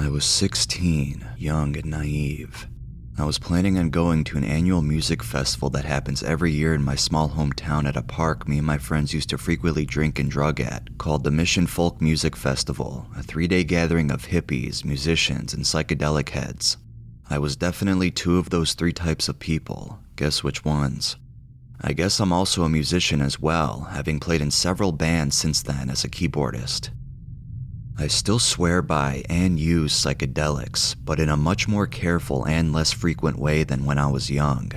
I was 16, young and naive. I was planning on going to an annual music festival that happens every year in my small hometown at a park me and my friends used to frequently drink and drug at, called the Mission Folk Music Festival, a 3-day gathering of hippies, musicians, and psychedelic heads. I was definitely two of those three types of people. Guess which ones? I guess I'm also a musician as well, having played in several bands since then as a keyboardist. I still swear by and use psychedelics, but in a much more careful and less frequent way than when I was young.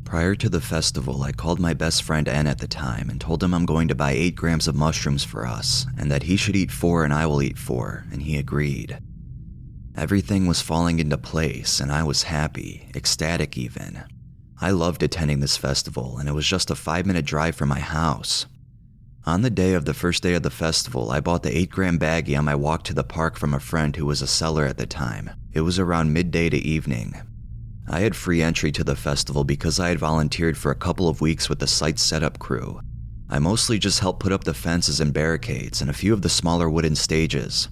Prior to the festival, I called my best friend N at the time and told him I'm going to buy 8 grams of mushrooms for us, and that he should eat 4 and I will eat 4, and he agreed. Everything was falling into place, and I was happy, ecstatic even. I loved attending this festival, and it was just a 5-minute drive from my house. On the day of the first day of the festival, I bought the 8-gram baggie on my walk to the park from a friend who was a seller at the time. It was around midday to evening. I had free entry to the festival because I had volunteered for a couple of weeks with the site setup crew. I mostly just helped put up the fences and barricades and a few of the smaller wooden stages.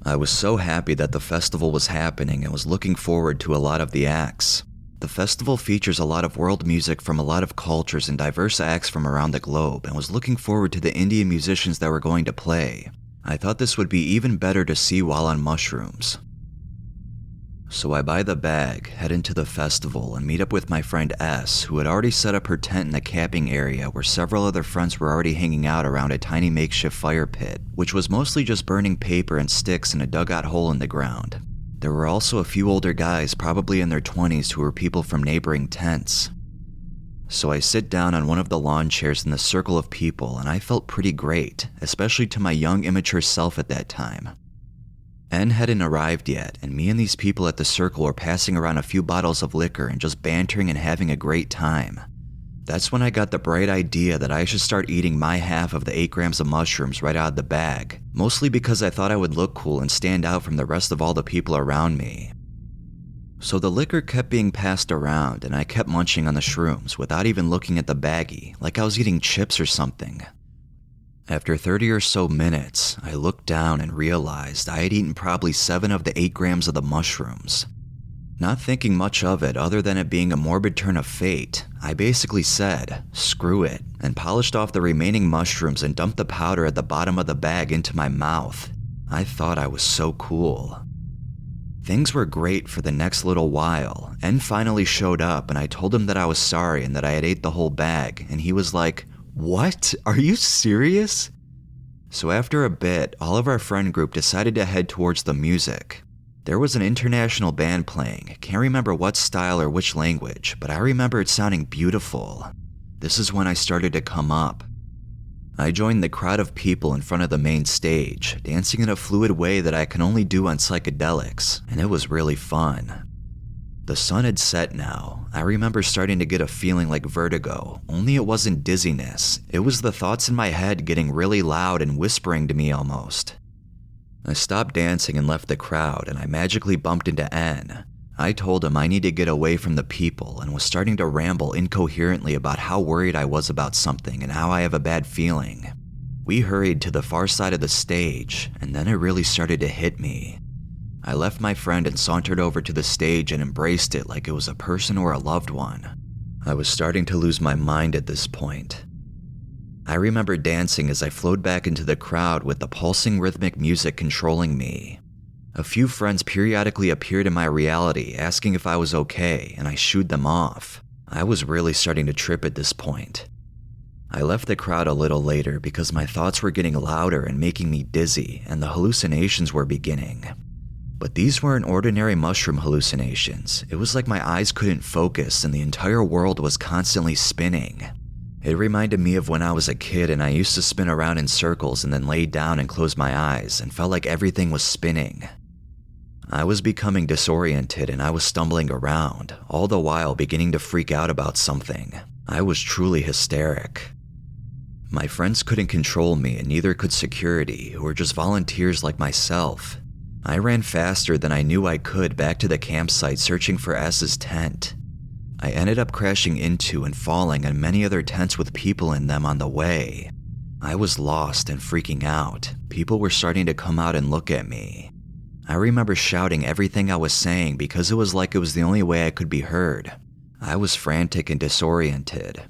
I was so happy that the festival was happening and was looking forward to a lot of the acts. The festival features a lot of world music from a lot of cultures and diverse acts from around the globe, and was looking forward to the Indian musicians that were going to play. I thought this would be even better to see while on mushrooms. So I buy the bag, head into the festival, and meet up with my friend S, who had already set up her tent in the camping area where several other friends were already hanging out around a tiny makeshift fire pit, which was mostly just burning paper and sticks in a dugout hole in the ground. There were also a few older guys, probably in their 20s, who were people from neighboring tents. So I sit down on one of the lawn chairs in the circle of people, and I felt pretty great, especially to my young, immature self at that time. N hadn't arrived yet, and me and these people at the circle were passing around a few bottles of liquor and just bantering and having a great time. That's when I got the bright idea that I should start eating my half of the 8 grams of mushrooms right out of the bag, mostly because I thought I would look cool and stand out from the rest of all the people around me. So the liquor kept being passed around, and I kept munching on the shrooms without even looking at the baggie, like I was eating chips or something. After 30 or so minutes, I looked down and realized I had eaten probably 7 of the 8 grams of the mushrooms. Not thinking much of it other than it being a morbid turn of fate, I basically said, screw it, and polished off the remaining mushrooms and dumped the powder at the bottom of the bag into my mouth. I thought I was so cool. Things were great for the next little while. N finally showed up and I told him that I was sorry and that I had ate the whole bag, and he was like, "What? Are you serious?" So after a bit, all of our friend group decided to head towards the music. There was an international band playing. Can't remember what style or which language, but I remember it sounding beautiful. This is when I started to come up. I joined the crowd of people in front of the main stage, dancing in a fluid way that I can only do on psychedelics, and it was really fun. The sun had set now. I remember starting to get a feeling like vertigo, only it wasn't dizziness. It was the thoughts in my head getting really loud and whispering to me almost. I stopped dancing and left the crowd, and I magically bumped into N. I told him I need to get away from the people and was starting to ramble incoherently about how worried I was about something and how I have a bad feeling. We hurried to the far side of the stage, and then it really started to hit me. I left my friend and sauntered over to the stage and embraced it like it was a person or a loved one. I was starting to lose my mind at this point. I remember dancing as I flowed back into the crowd with the pulsing rhythmic music controlling me. A few friends periodically appeared in my reality asking if I was okay, and I shooed them off. I was really starting to trip at this point. I left the crowd a little later because my thoughts were getting louder and making me dizzy, and the hallucinations were beginning. But these weren't ordinary mushroom hallucinations. It was like my eyes couldn't focus and the entire world was constantly spinning. It reminded me of when I was a kid and I used to spin around in circles and then lay down and close my eyes and felt like everything was spinning. I was becoming disoriented and I was stumbling around, all the while beginning to freak out about something. I was truly hysteric. My friends couldn't control me and neither could security, who were just volunteers like myself. I ran faster than I knew I could back to the campsite searching for S's tent. I ended up crashing into and falling on many other tents with people in them on the way. I was lost and freaking out. People were starting to come out and look at me. I remember shouting everything I was saying because it was like it was the only way I could be heard. I was frantic and disoriented.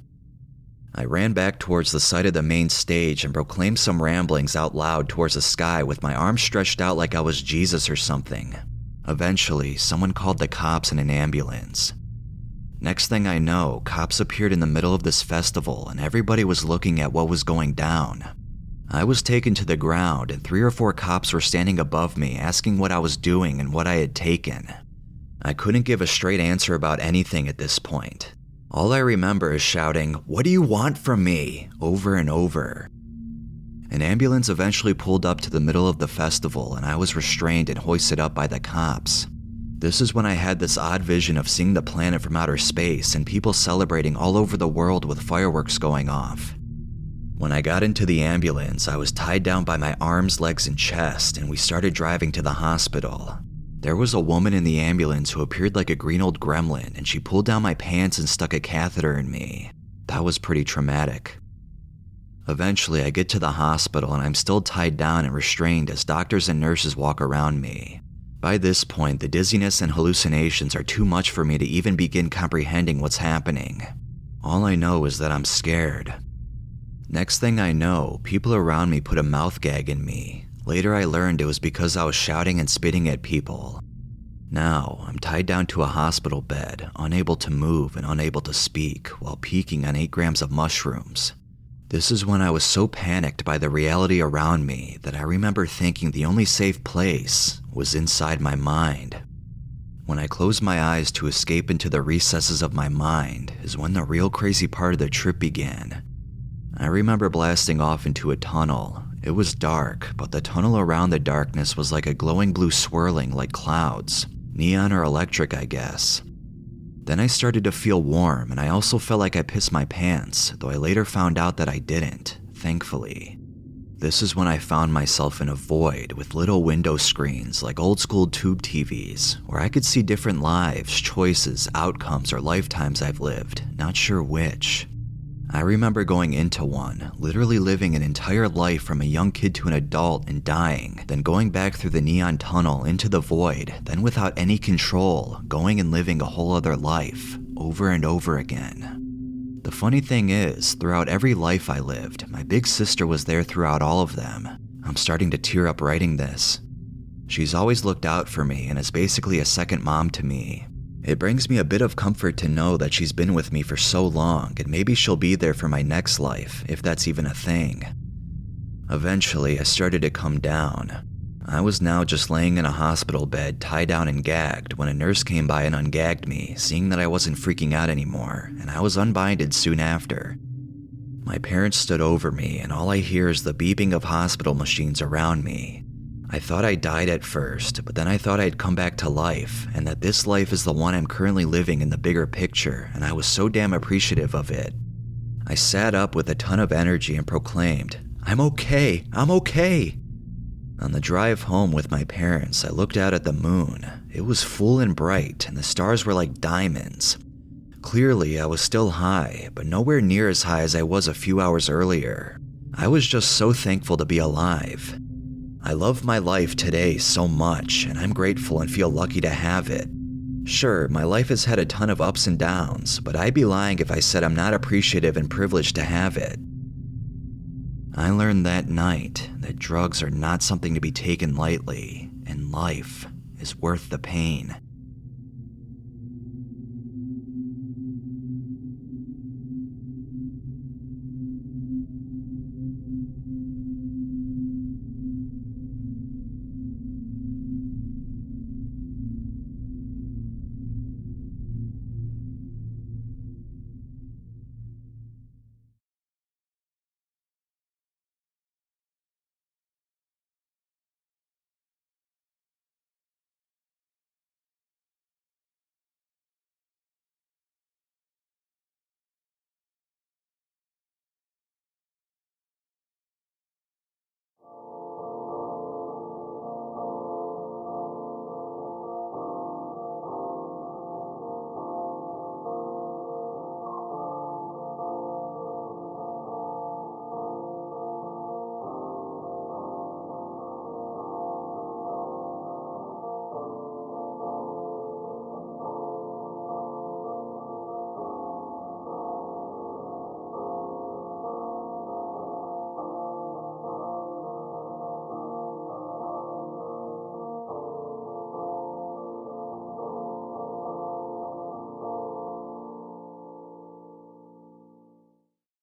I ran back towards the side of the main stage and proclaimed some ramblings out loud towards the sky with my arms stretched out like I was Jesus or something. Eventually, someone called the cops and an ambulance. Next thing I know, cops appeared in the middle of this festival and everybody was looking at what was going down. I was taken to the ground and 3 or 4 cops were standing above me asking what I was doing and what I had taken. I couldn't give a straight answer about anything at this point. All I remember is shouting, "What do you want from me?" over and over. An ambulance eventually pulled up to the middle of the festival and I was restrained and hoisted up by the cops. This is when I had this odd vision of seeing the planet from outer space and people celebrating all over the world with fireworks going off. When I got into the ambulance, I was tied down by my arms, legs, and chest, and we started driving to the hospital. There was a woman in the ambulance who appeared like a green old gremlin, and she pulled down my pants and stuck a catheter in me. That was pretty traumatic. Eventually, I get to the hospital and I'm still tied down and restrained as doctors and nurses walk around me. By this point, the dizziness and hallucinations are too much for me to even begin comprehending what's happening. All I know is that I'm scared. Next thing I know, people around me put a mouth gag in me. Later I learned it was because I was shouting and spitting at people. Now, I'm tied down to a hospital bed, unable to move and unable to speak, while peaking on 8 grams of mushrooms. This is when I was so panicked by the reality around me that I remember thinking the only safe place was inside my mind. When I closed my eyes to escape into the recesses of my mind is when the real crazy part of the trip began. I remember blasting off into a tunnel. It was dark, but the tunnel around the darkness was like a glowing blue swirling like clouds. Neon or electric, I guess. Then I started to feel warm, and I also felt like I pissed my pants, though I later found out that I didn't, thankfully. This is when I found myself in a void with little window screens like old school tube TVs, where I could see different lives, choices, outcomes, or lifetimes I've lived, not sure which. I remember going into one, literally living an entire life from a young kid to an adult and dying, then going back through the neon tunnel into the void, then without any control, going and living a whole other life, over and over again. The funny thing is, throughout every life I lived, my big sister was there throughout all of them. I'm starting to tear up writing this. She's always looked out for me and is basically a second mom to me. It brings me a bit of comfort to know that she's been with me for so long and maybe she'll be there for my next life, if that's even a thing. Eventually, I started to come down. I was now just laying in a hospital bed, tied down and gagged, when a nurse came by and ungagged me, seeing that I wasn't freaking out anymore, and I was unbinded soon after. My parents stood over me, and all I hear is the beeping of hospital machines around me. I thought I died at first, but then I thought I'd come back to life, and that this life is the one I'm currently living in the bigger picture, and I was so damn appreciative of it. I sat up with a ton of energy and proclaimed, "I'm okay, I'm okay." On the drive home with my parents, I looked out at the moon. It was full and bright, and the stars were like diamonds. Clearly, I was still high, but nowhere near as high as I was a few hours earlier. I was just so thankful to be alive. I love my life today so much, and I'm grateful and feel lucky to have it. Sure, my life has had a ton of ups and downs, but I'd be lying if I said I'm not appreciative and privileged to have it. I learned that night that drugs are not something to be taken lightly, and life is worth the pain.